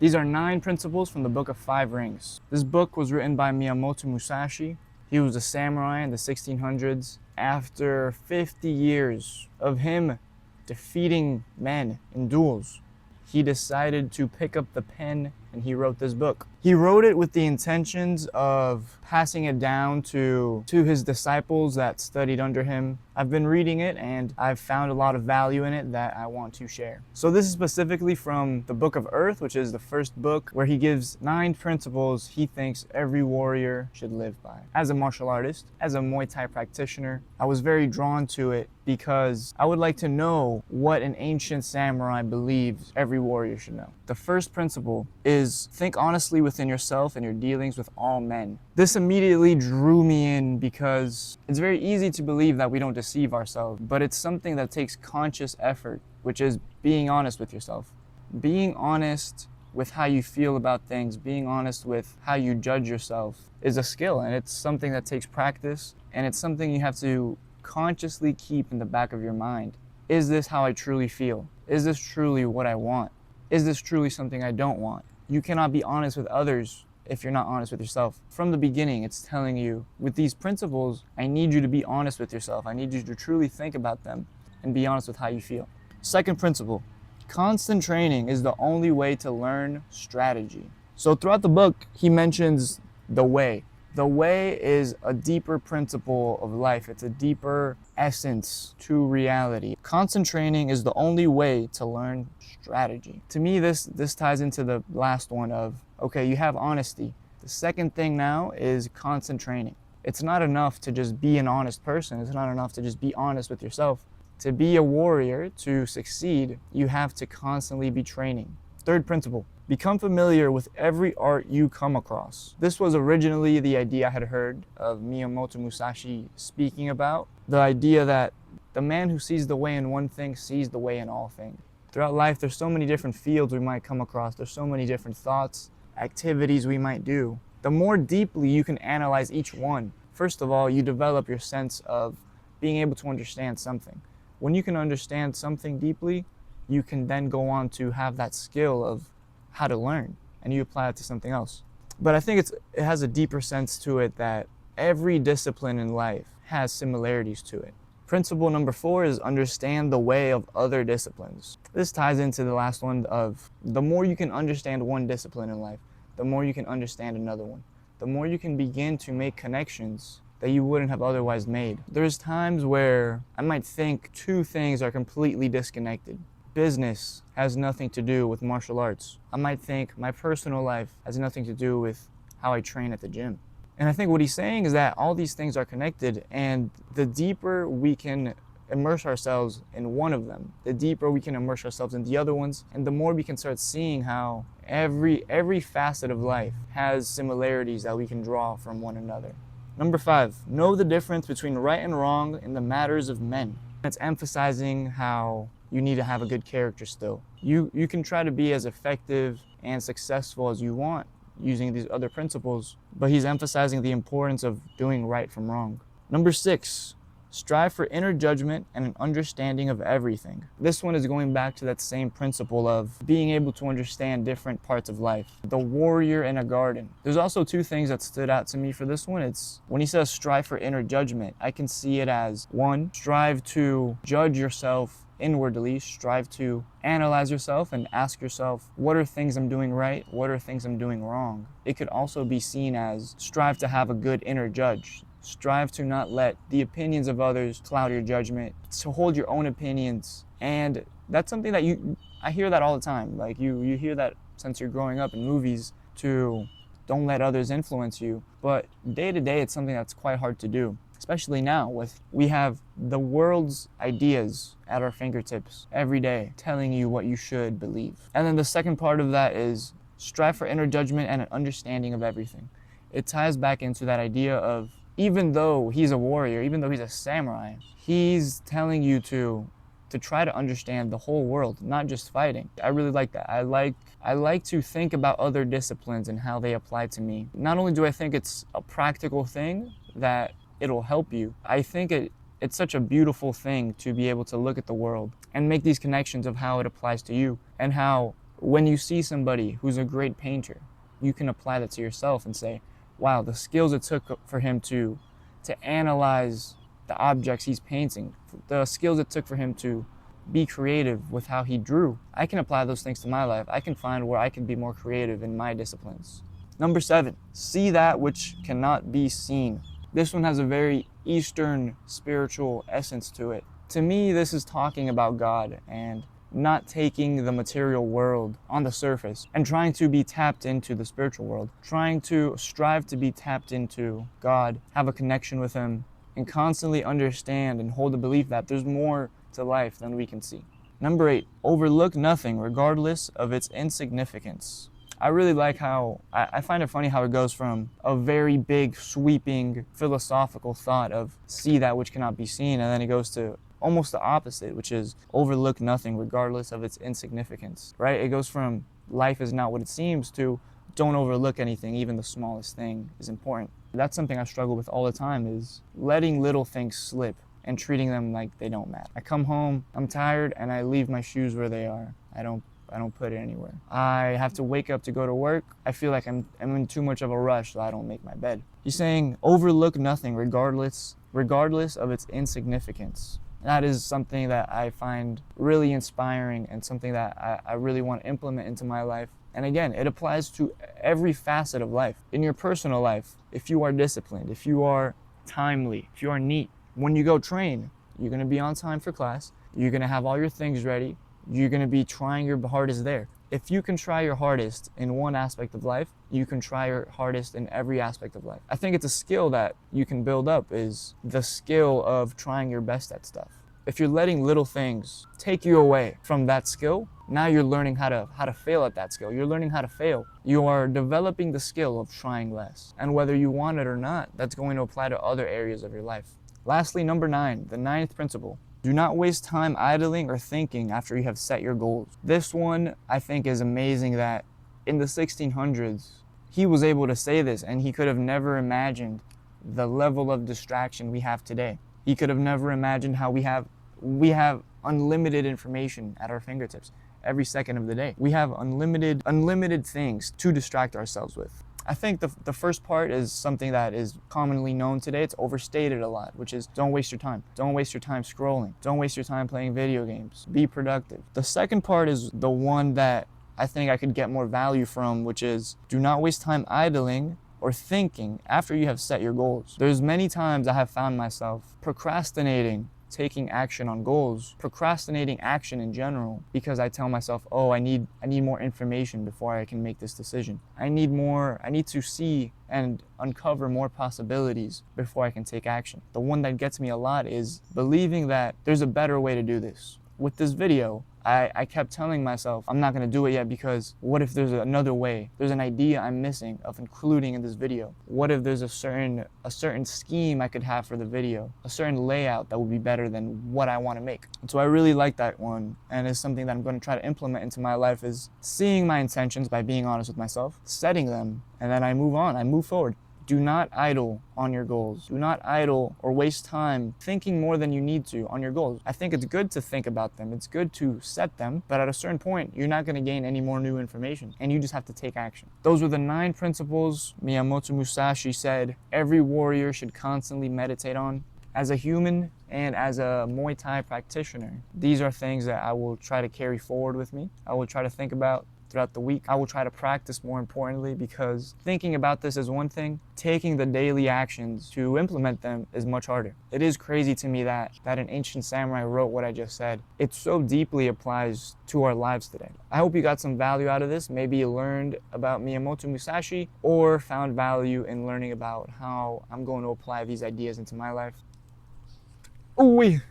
These are 9 principles from the Book of 5 Rings. This book was written by Miyamoto Musashi. He was a samurai in the 1600s. After 50 years of him defeating men in duels, he decided to pick up the pen and he wrote this book. He wrote it with the intentions of passing it down to his disciples that studied under him. I've been reading it and I've found a lot of value in it that I want to share. So this is specifically from the Book of Earth, which is the first book, where he gives 9 principles he thinks every warrior should live by. As a martial artist, as a Muay Thai practitioner, I was very drawn to it because I would like to know what an ancient samurai believes every warrior should know. The first principle is think honestly within yourself and your dealings with all men. This immediately drew me in because it's very easy to believe that we don't deceive ourselves, but it's something that takes conscious effort, which is being honest with yourself. Being honest with how you feel about things, being honest with how you judge yourself is a skill, and it's something that takes practice, and it's something you have to consciously keep in the back of your mind. Is this how I truly feel? Is this truly what I want? Is this truly something I don't want? You cannot be honest with others if you're not honest with yourself. From the beginning, it's telling you, with these principles, I need you to be honest with yourself. I need you to truly think about them and be honest with how you feel. Second principle, constant training is the only way to learn strategy. So throughout the book, he mentions the way. The way is a deeper principle of life. It's a deeper essence to reality. Constant training is the only way to learn strategy. To me, this ties into the last one of, okay, you have honesty. The second thing now is constant training. It's not enough to just be an honest person. It's not enough to just be honest with yourself. To be a warrior, to succeed, you have to constantly be training. Third principle, become familiar with every art you come across. This was originally the idea I had heard of Miyamoto Musashi speaking about. The idea that the man who sees the way in one thing sees the way in all things. Throughout life, there's so many different fields we might come across. There's so many different thoughts, activities we might do. The more deeply you can analyze each one, first of all, you develop your sense of being able to understand something. When you can understand something deeply, you can then go on to have that skill of how to learn, and you apply it to something else. But I think it has a deeper sense to it that every discipline in life has similarities to it. Principle number 4 is understand the way of other disciplines. This ties into the last one of the more you can understand one discipline in life, the more you can understand another one. The more you can begin to make connections that you wouldn't have otherwise made. There's times where I might think 2 things are completely disconnected. Business has nothing to do with martial arts. I might think my personal life has nothing to do with how I train at the gym. And I think what he's saying is that all these things are connected, and the deeper we can immerse ourselves in one of them, the deeper we can immerse ourselves in the other ones, and the more we can start seeing how every facet of life has similarities that we can draw from one another. Number 5, know the difference between right and wrong in the matters of men. It's emphasizing how you need to have a good character still. You can try to be as effective and successful as you want using these other principles, but he's emphasizing the importance of doing right from wrong. Number 6, strive for inner judgment and an understanding of everything. This one is going back to that same principle of being able to understand different parts of life. The warrior in a garden. There's also 2 things that stood out to me for this one. It's when he says strive for inner judgment, I can see it as 1, strive to judge yourself inwardly, strive to analyze yourself and ask yourself, what are things I'm doing right? What are things I'm doing wrong? It could also be seen as strive to have a good inner judge. Strive to not let the opinions of others cloud your judgment, to hold your own opinions. And that's something that I hear that all the time. Like you hear that since you're growing up in movies, to don't let others influence you. But day to day, it's something that's quite hard to do. Especially now, we have the world's ideas at our fingertips every day, telling you what you should believe. And then the second part of that is strive for inner judgment and an understanding of everything. It ties back into that idea of, even though he's a warrior, even though he's a samurai, he's telling you to try to understand the whole world, not just fighting. I really like that. I like to think about other disciplines and how they apply to me. Not only do I think it's a practical thing that it'll help you, I think it's such a beautiful thing to be able to look at the world and make these connections of how it applies to you and how When you see somebody who's a great painter, you can apply that to yourself and say, wow, the skills it took for him to analyze the objects he's painting, the skills it took for him to be creative with how he drew. I can apply those things to my life. I can find where I can be more creative in my disciplines. Number 7, see that which cannot be seen. This one has a very Eastern spiritual essence to it. To me, this is talking about God and not taking the material world on the surface and trying to be tapped into the spiritual world, trying to strive to be tapped into God, have a connection with Him, and constantly understand and hold the belief that there's more to life than we can see. Number 8, overlook nothing regardless of its insignificance. I really like how, I find it funny how it goes from a very big, sweeping, philosophical thought of see that which cannot be seen, and then it goes to almost the opposite, which is overlook nothing regardless of its insignificance, right? It goes from life is not what it seems to don't overlook anything, even the smallest thing is important. That's something I struggle with all the time, is letting little things slip and treating them like they don't matter. I come home, I'm tired, and I leave my shoes where they are. I don't put it anywhere. I have to wake up to go to work. I feel like I'm in too much of a rush, so I don't make my bed. He's saying overlook nothing regardless of its insignificance. That is something that I find really inspiring and something that I really want to implement into my life. And again, it applies to every facet of life. In your personal life, if you are disciplined, if you are timely, if you are neat, when you go train, you're going to be on time for class, you're going to have all your things ready, you're going to be trying your hardest there. If you can try your hardest in one aspect of life, you can try your hardest in every aspect of life. I think it's a skill that you can build up, is the skill of trying your best at stuff. If you're letting little things take you away from that skill, now you're learning how to fail at that skill. You're learning how to fail. You are developing the skill of trying less. And whether you want it or not, that's going to apply to other areas of your life. Lastly, number 9, the 9th principle. Do not waste time idling or thinking after you have set your goals. This one, I think, is amazing that in the 1600s, he was able to say this, and he could have never imagined the level of distraction we have today. He could have never imagined how we have unlimited information at our fingertips every second of the day. We have unlimited things to distract ourselves with. I think the first part is something that is commonly known today. It's overstated a lot, which is don't waste your time. Don't waste your time scrolling. Don't waste your time playing video games. Be productive. The second part is the one that I think I could get more value from, which is do not waste time idling or thinking after you have set your goals. There's many times I have found myself procrastinating taking action on goals, procrastinating action in general, because I tell myself, oh, I need more information before I can make this decision. I need to see and uncover more possibilities before I can take action. The one that gets me a lot is believing that there's a better way to do this. With this video, I kept telling myself, I'm not gonna do it yet because what if there's another way? There's an idea I'm missing of including in this video. What if there's a certain scheme I could have for the video, a certain layout that would be better than what I wanna make? And so I really like that one, and it's something that I'm gonna try to implement into my life, is seeing my intentions by being honest with myself, setting them, and then I move on, I move forward. Do not idle on your goals. Do not idle or waste time thinking more than you need to on your goals. I think it's good to think about them. It's good to set them, but at a certain point, you're not going to gain any more new information, and you just have to take action. Those were the 9 principles Miyamoto Musashi said every warrior should constantly meditate on. As a human and as a Muay Thai practitioner, these are things that I will try to carry forward with me. I will try to think about throughout the week. I will try to practice more importantly, because thinking about this is one thing, taking the daily actions to implement them is much harder. It is crazy to me that an ancient samurai wrote what I just said. It so deeply applies to our lives today. I hope you got some value out of this. Maybe you learned about Miyamoto Musashi or found value in learning about how I'm going to apply these ideas into my life. Ooh-wee.